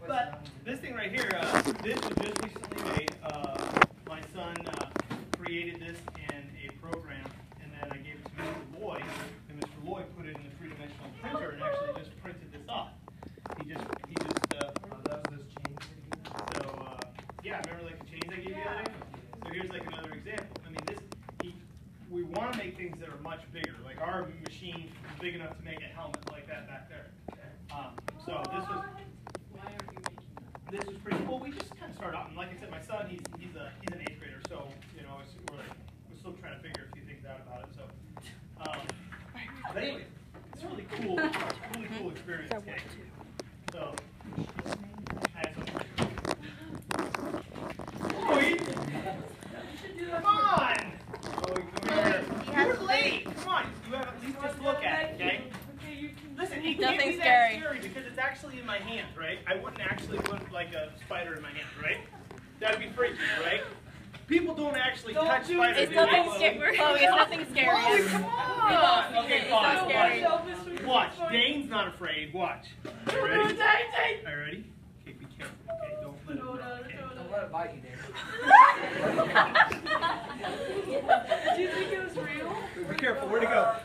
But this thing right here, this was just recently made. My son created this in a program, and then I gave it to Mr. Lloyd, and Mr. Lloyd put it in the three-dimensional printer and actually just printed this off. He just that was those chains that you gave us? so yeah, remember like the chains I gave you the other day? So here's like another example. I mean, we want to make things that are much bigger. Like our machine is big enough to make a helmet like that back there. So this was. Why are you making that? This was pretty cool. We just kind of started out, and like I said, my son, he's an 8th grader, so you know we're still trying to figure a few things out about it. So, but anyway, it's a really cool experience. Okay? So, I had some. Come on! Come here. You're late. Come on. You have at least just look at it, okay? Listen, it can't be that scary because it's actually in my hand, right? I wouldn't actually put like a spider in my hand, right? That'd be freaky, right? People don't actually touch spiders. It's nothing scary. Chloe, it's nothing scary. Chloe, come on! Okay, fine. Scary. Watch. Dane's not afraid. Watch. Are you ready? Are you ready? Okay, be careful. Okay, don't let it run. Okay. Don't let it bite you, Dave. Do you think it was real? Be careful. Where'd it go?